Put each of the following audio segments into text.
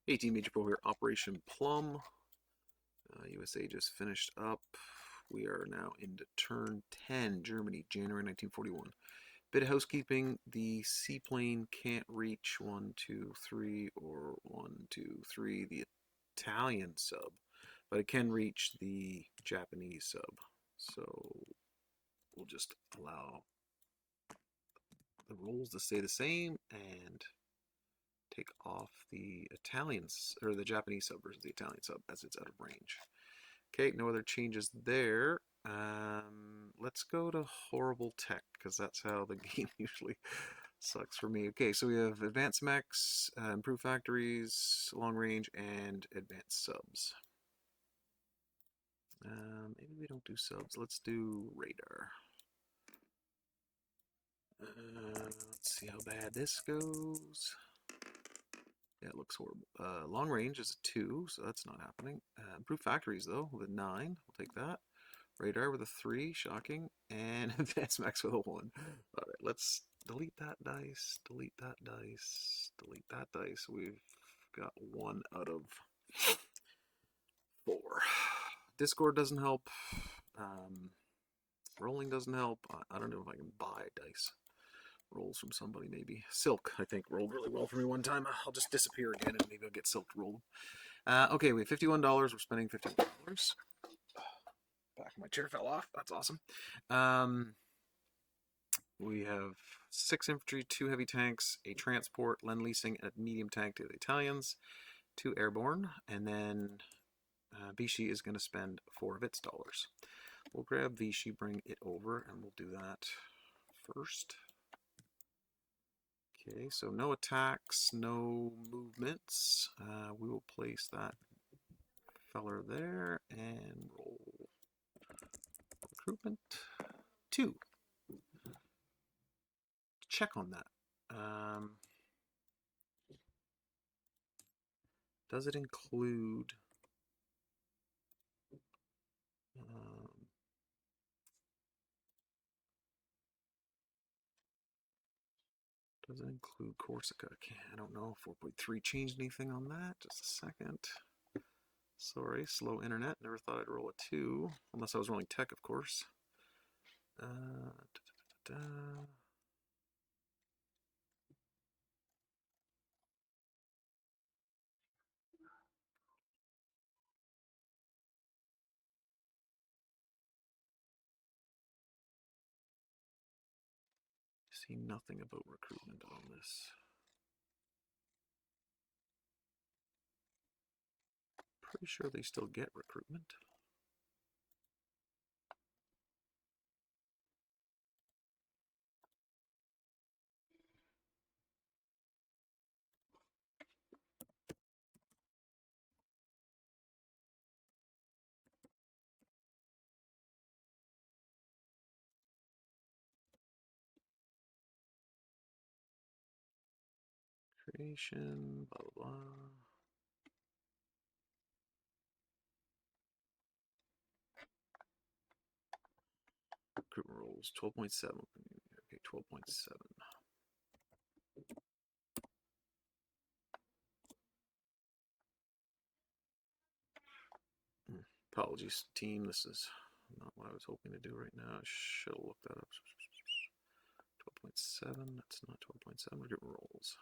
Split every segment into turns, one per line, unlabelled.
18 Major Pro here, Operation Plum. USA just finished up. We are now into turn 10, Germany, January 1941. Bit of housekeeping. The seaplane can't reach 1, 2, 3 or 1, 2, 3, the Italian sub, but it can reach the Japanese sub. So we'll just allow the rolls to stay the same and take off the Italians or the Japanese sub versus the Italian sub as it's out of range. Okay, no other changes there. Let's go to horrible tech because that's how the game usually sucks for me. Okay, so we have advanced mechs, improved factories, long range, and advanced subs. Maybe we don't do subs. Let's do radar. Let's see how bad this goes. Yeah, it looks horrible. Long range is a 2, so that's not happening. Improved factories, though, with a 9. We'll take that. Radar with a 3, shocking. And advanced max with a 1. Alright, let's delete that dice, delete that dice, delete that dice. We've got 1 out of 4. Discord doesn't help. Rolling doesn't help. I don't know if I can buy dice rolls from somebody, maybe. Silk, I think, rolled really well for me one time. I'll just disappear again and maybe I'll get Silk rolled. Okay, we have $51. We're spending $51. Back of my chair fell off. That's awesome. We have 6 infantry, 2 heavy tanks, a transport, lend-leasing, and a medium tank to the Italians, 2 airborne, and then Vichy is going to spend 4 of its dollars. We'll grab Vichy, bring it over, and we'll do that first. Okay, so no attacks, no movements. We will place that feller there and roll recruitment 2. Check on that. Does it include does it include Corsica? Okay, I don't know. 4.3 changed anything on that. Just a second. Sorry, slow internet. Never thought I'd roll a 2. Unless I was rolling tech, of course. Da, da, da, See nothing about recruitment on this. Pretty sure they still get recruitment. Creation, blah, blah, blah. Recruitment rolls, 12.7. Okay, 12.7. Apologies, team. This is not what I was hoping to do right now. I should have looked that up. 12.7. That's not 12.7. Recruitment rolls.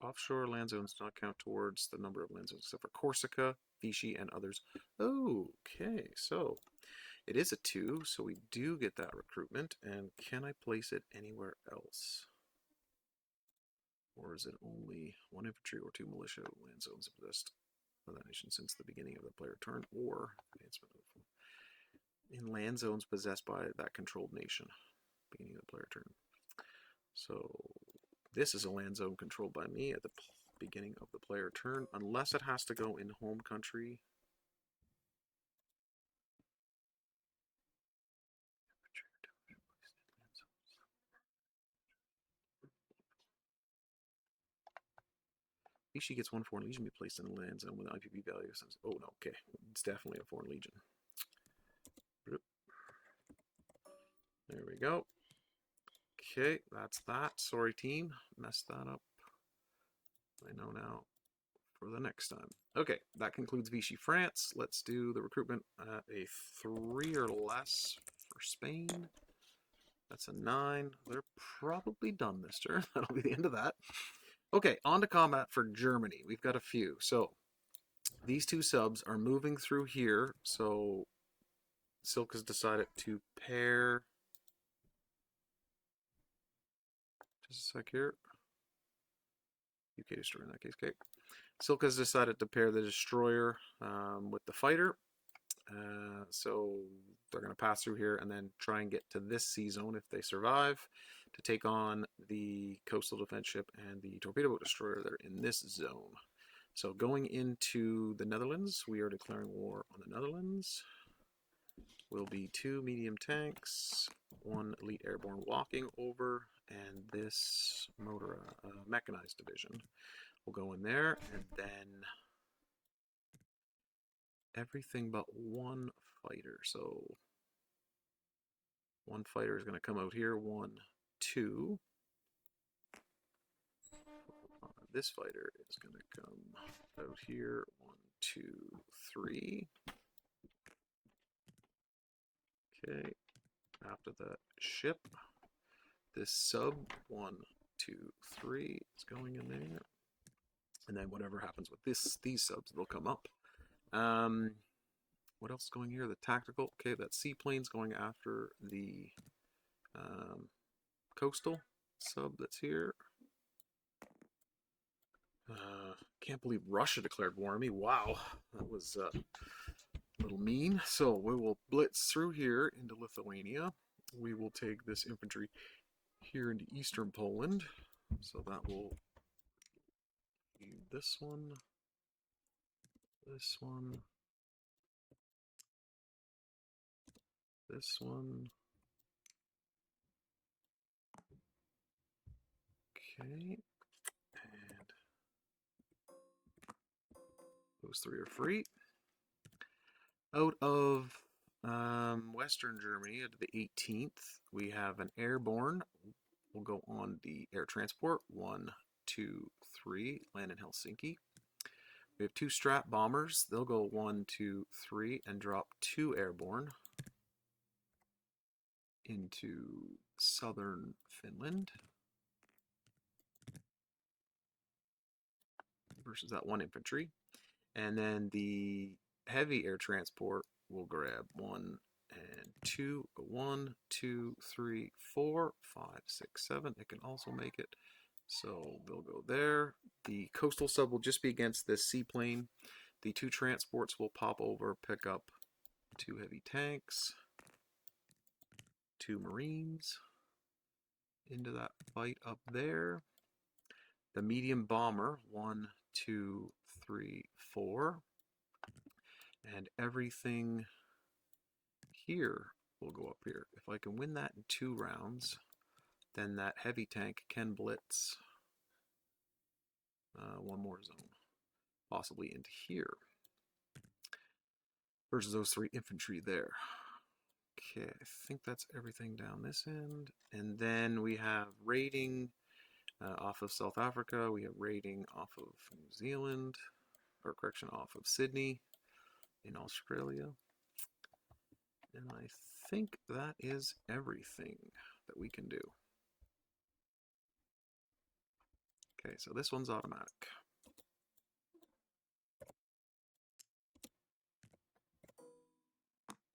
Offshore land zones do not count towards the number of land zones except for Corsica, Vichy, and others. Okay, so it is a 2, so we do get that recruitment. And can I place it anywhere else? Or is it only 1 infantry or 2 militia land zones possessed by that nation since the beginning of the player turn, or advancement of in land zones possessed by that controlled nation, beginning of the player turn. So this is a land zone controlled by me at the beginning of the player turn, unless it has to go in home country. Vichy gets 1 foreign legion be placed in a land zone with an IPB value. Oh no, okay, it's definitely a foreign legion. you go. Okay, that's that. Sorry, team. Messed that up. I know now for the next time. Okay, that concludes Vichy France. Let's do the recruitment at a 3 or less for Spain. That's a 9. They're probably done this turn. That'll be the end of that. Okay, on to combat for Germany. We've got a few. So these two subs are moving through here. So Silk has decided to pair. Just a sec here. UK destroyer in that case. Okay. Silk has decided to pair the destroyer with the fighter. So they're going to pass through here and then try and get to this sea zone if they survive to take on the coastal defense ship and the torpedo boat destroyer that are in this zone. So going into the Netherlands, we are declaring war on the Netherlands. Will be 2 medium tanks, 1 elite airborne walking over, and this motor mechanized division will go in there, and then everything but 1 fighter. So 1 fighter is going to come out here. 1, 2. This fighter is going to come out here. 1, 2, 3. Okay. After that ship, this sub 1, 2, 3 is going in there, and then whatever happens with these subs, they'll come up. What else is going here? The tactical. Okay, that seaplane's going after the coastal sub that's here. Can't believe Russia declared war on me. Wow, that was a little mean. So we will blitz through here into Lithuania. We will take this infantry here into eastern Poland. So that will be this one, this one, this one. Okay, and those 3 are free. Out of Western Germany, at the 18th, we have an airborne. We'll go on the air transport. 1, 2, 3, land in Helsinki. We have 2 strat bombers. They'll go 1, 2, 3, and drop 2 airborne into southern Finland. Versus that 1 infantry. And then the heavy air transport will grab 1 and 2, 1, 2, 3, 4, 5, 6, 7. It can also make it. So they'll go there. The coastal sub will just be against this seaplane. The 2 transports will pop over, pick up 2 heavy tanks, 2 marines into that fight up there. The medium bomber, 1, 2, 3, 4. And everything here will go up here. If I can win that in 2 rounds, then that heavy tank can blitz 1 more zone, possibly into here, versus those 3 infantry there. Okay, I think that's everything down this end. And then we have raiding off of South Africa. We have raiding off of New Zealand, or correction, off of Sydney in Australia. And I think that is everything that we can do. Okay, so this one's automatic.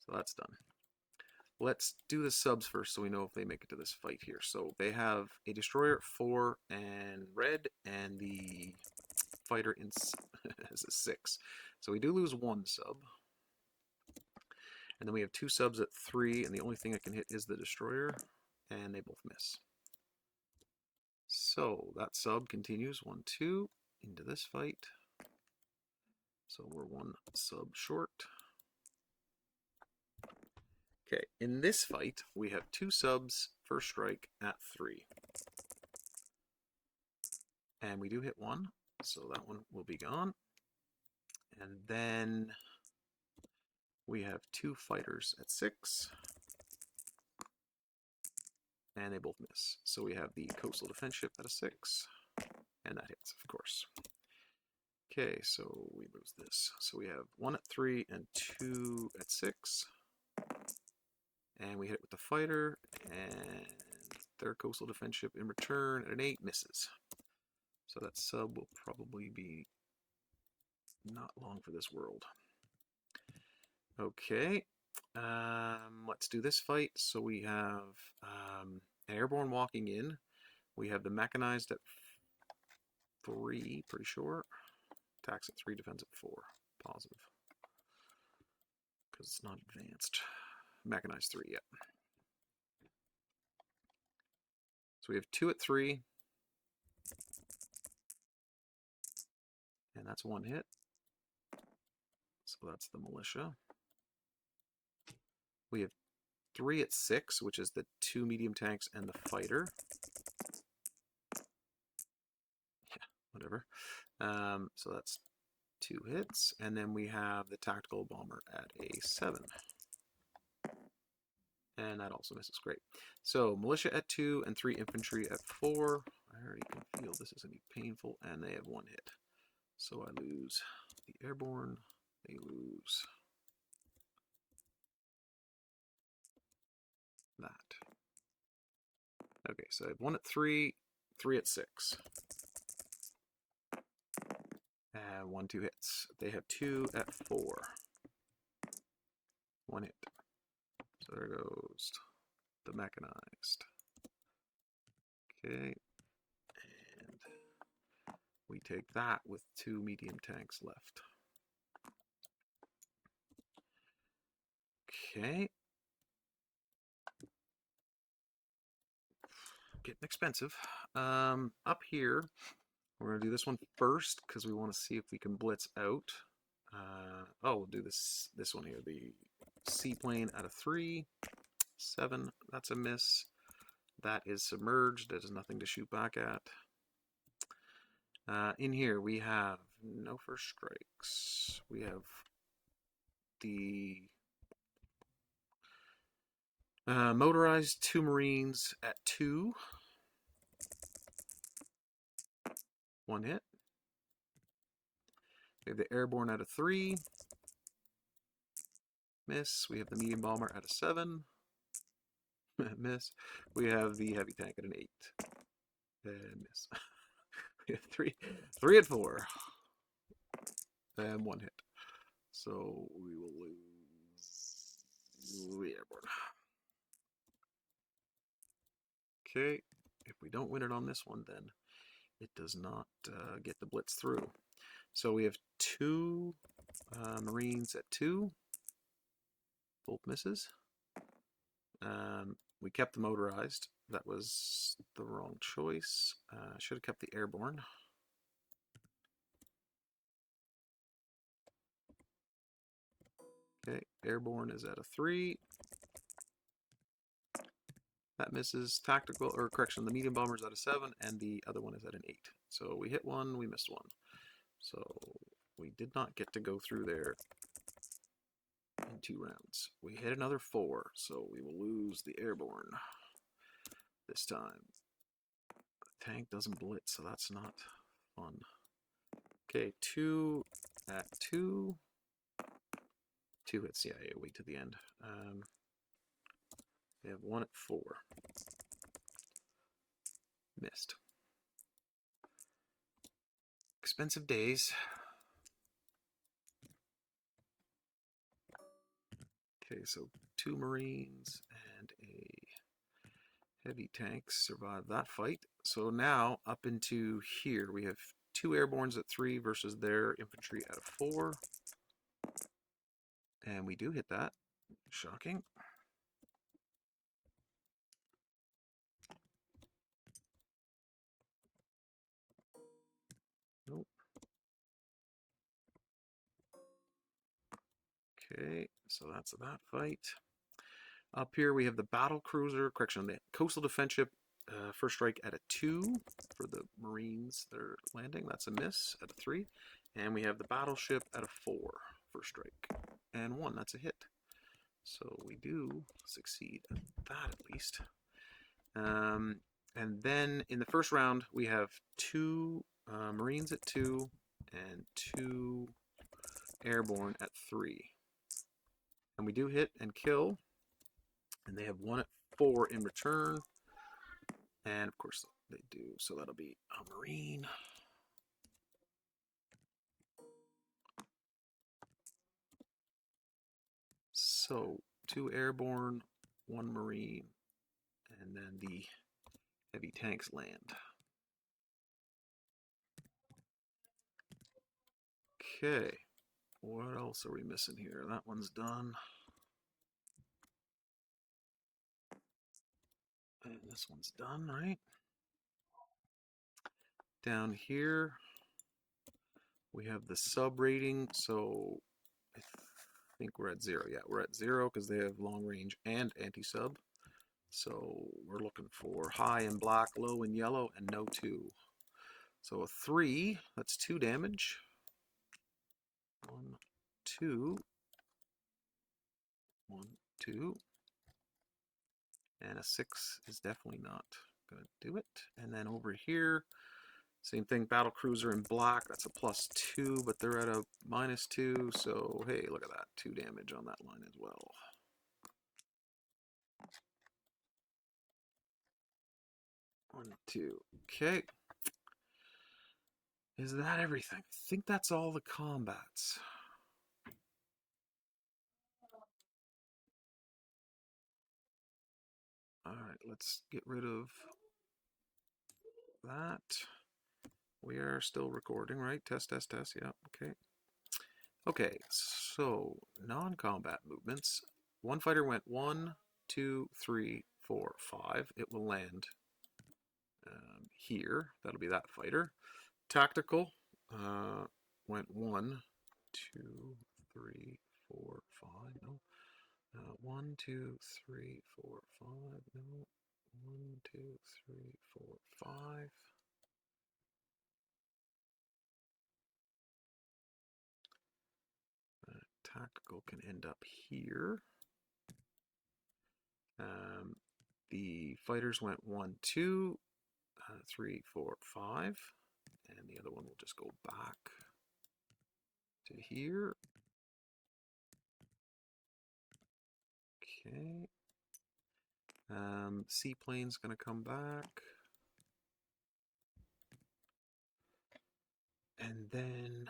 So that's done. Let's do the subs first so we know if they make it to this fight here. So they have a destroyer 4 and red, and the fighter in has a 6. So we do lose 1 sub. And then we have 2 subs at 3, and the only thing I can hit is the destroyer, and they both miss. So that sub continues 1, 2 into this fight. So we're 1 sub short. Okay, in this fight, we have 2 subs first strike at 3. And we do hit 1, so that one will be gone. And then we have 2 fighters at 6. and they both miss. So we have the coastal defense ship at a 6, and that hits, of course. Okay, so we lose this. So we have 1 at 3 and 2 at 6. And we hit it with the fighter, and their coastal defense ship in return at an 8 misses. So that sub will probably be not long for this world. Okay, let's do this fight. So we have an airborne walking in. We have the mechanized at 3, pretty sure. Attacks at 3, defense at 4. Positive. Because it's not advanced. Mechanized 3 yet. So we have 2 at 3. And that's 1 hit. So that's the militia. We have 3 at 6, which is the 2 medium tanks and the fighter. Yeah, whatever. So that's 2 hits. And then we have the tactical bomber at a 7. And that also misses. Great. So militia at 2 and 3 infantry at 4. I already can feel this is going to be painful. And they have 1 hit. So I lose the airborne. They lose that. Okay, so I have 1 at 3, 3 at 6. And 1, 2 hits. They have 2 at 4. 1 hit. So there goes the mechanized. Okay. And we take that with 2 medium tanks left. Okay. Getting expensive. Up here, we're going to do this one first because we want to see if we can blitz out. We'll do this one here. The seaplane at a 3. 7. That's a miss. That is submerged. That is nothing to shoot back at. In here, we have no first strikes. We have the motorized 2 Marines at 2. 1 hit. We have the airborne at a 3. Miss. We have the medium bomber at a 7. Miss. We have the heavy tank at an 8. Miss. We have 3 at 4. And 1 hit. So we will lose the airborne. Okay. If we don't win it on this one, then it does not get the blitz through. So we have 2 Marines at 2. Both misses. We kept the motorized. That was the wrong choice. Should have kept the airborne. Okay, airborne is at a 3. That misses. Tactical, or correction, the medium bomber is at a 7, and the other one is at an 8. So we hit 1, we missed 1. So we did not get to go through there in 2 rounds. We hit another 4, so we will lose the airborne this time. The tank doesn't blitz, so that's not fun. Okay, 2 at 2. 2 hits, yeah, wait to the end. We have 1 at 4. Missed. Expensive days. Okay, so 2 Marines and a heavy tank survived that fight. So now up into here we have 2 airbornes at 3 versus their infantry at a 4. And we do hit that. Shocking. Nope. Okay, so that's that fight. Up here we have the battle cruiser, correction, the coastal defense ship, first strike at a 2 for the Marines that are landing. That's a miss at a 3. And we have the battleship at a 4, first strike. And 1, that's a hit. So we do succeed at that at least. Um, and then in the first round, we have two Marines at 2 and 2 Airborne at 3. And we do hit and kill, and they have 1 at 4 in return. And of course they do, so that'll be a Marine. So 2 Airborne, 1 Marine, and then the heavy tanks land. Okay, what else are we missing here? That one's done. And this one's done, right? Down here, we have the sub rating, so I think we're at 0. Yeah, we're at 0 because they have long range and anti-sub. So we're looking for high in black, low in yellow, and no 2. So a 3, that's 2 damage. 1, 2. 1, 2. And a 6 is definitely not going to do it. And then over here, same thing, battle cruiser in black, that's a +2, but they're at a -2, so hey, look at that, 2 damage on that line as well. One, two, okay. Is that everything? I think that's all the combats. Alright, let's get rid of that. We are still recording, right? Test, test, test, yeah, okay. Okay, so non-combat movements. One fighter went 1, 2, 3, 4, 5. It will land here. That'll be that fighter. Tactical went 1, 2, 3, 4, 5. No. 1, 2, 3, 4, 5. No. 1, 2, 3, 4, 5. Tactical can end up here. The fighters went 1, 2, 3, 4, 5. And the other one will just go back to here. Okay. Seaplane's going to come back. And then,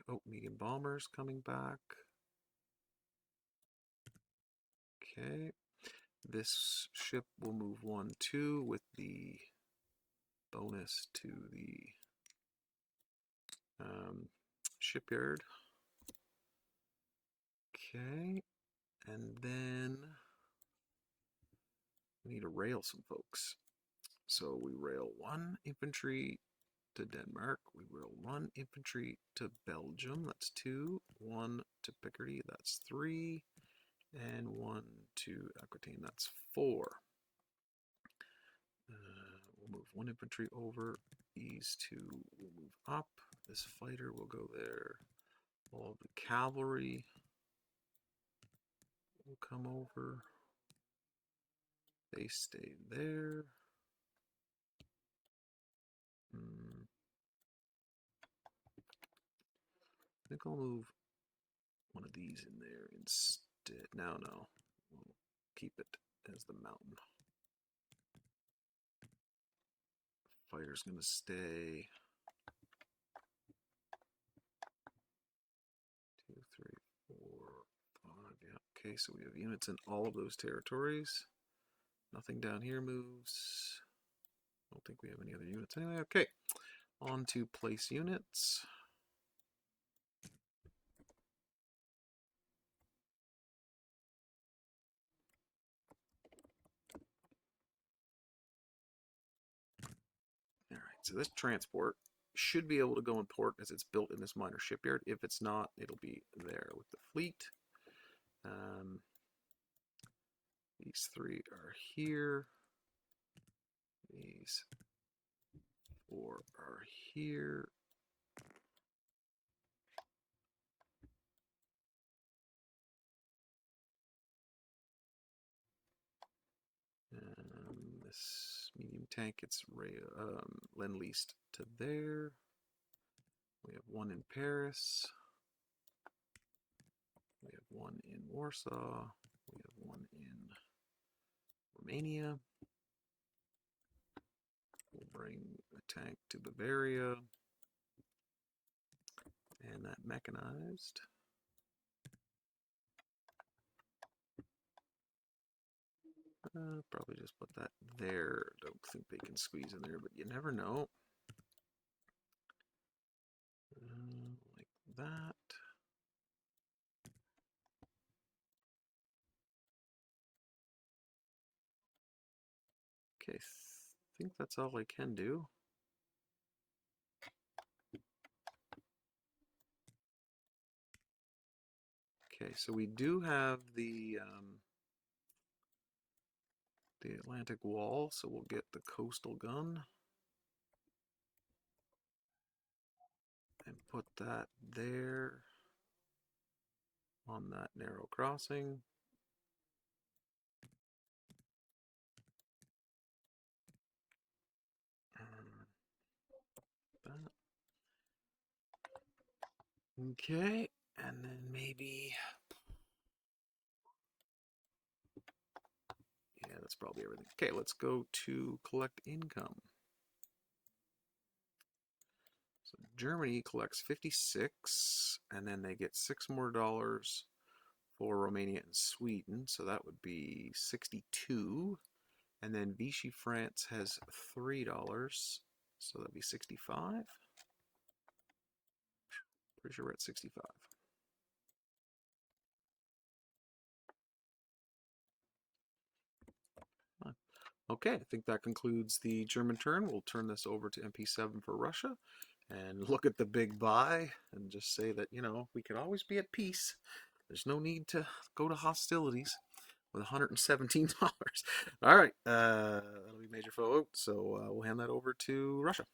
oh, medium bombers coming back. Okay. This ship will move 1, 2 with the bonus to the shipyard. Okay. And then we need to rail some folks. So we rail 1 infantry to Denmark. We rail 1 infantry to Belgium. That's 2. 1 to Picardy. That's 3. And 1 to Aquitaine. That's 4. We'll move 1 infantry over. These 2 will move up. This fighter will go there. All of the cavalry will come over. They stay there. I think I'll move one of these in there instead. No, we'll keep it as the mountain. Fighter's gonna stay. 2, 3, 4, 5. Yeah. Okay, so we have units in all of those territories. Nothing down here moves. I don't think we have any other units anyway. Okay, on to place units. All right, so this transport should be able to go in port as it's built in this minor shipyard. If it's not, it'll be there with the fleet. These 3 are here. These 4 are here. This medium tank gets lend-leased to there. We have one in Paris. We have one in Warsaw. We have one in Romania. We'll bring a tank to Bavaria. And that mechanized. Probably just put that there. Don't think they can squeeze in there, but you never know. Like that. Okay, I think that's all I can do. Okay, so we do have the Atlantic Wall, so we'll get the coastal gun and put that there on that narrow crossing. That. Okay, and then maybe, yeah, that's probably everything. Okay, let's go to collect income. So Germany collects 56, and then they get $6 more for Romania and Sweden, so that would be 62. And then Vichy France has $3, so that'd be 65. Pretty sure we're at 65. Okay, I think that concludes the German turn. We'll turn this over to MP7 for Russia and look at the big buy and just say that, you know, we could always be at peace. There's no need to go to hostilities with $117. All right, that'll be major vote, so we'll hand that over to Russia.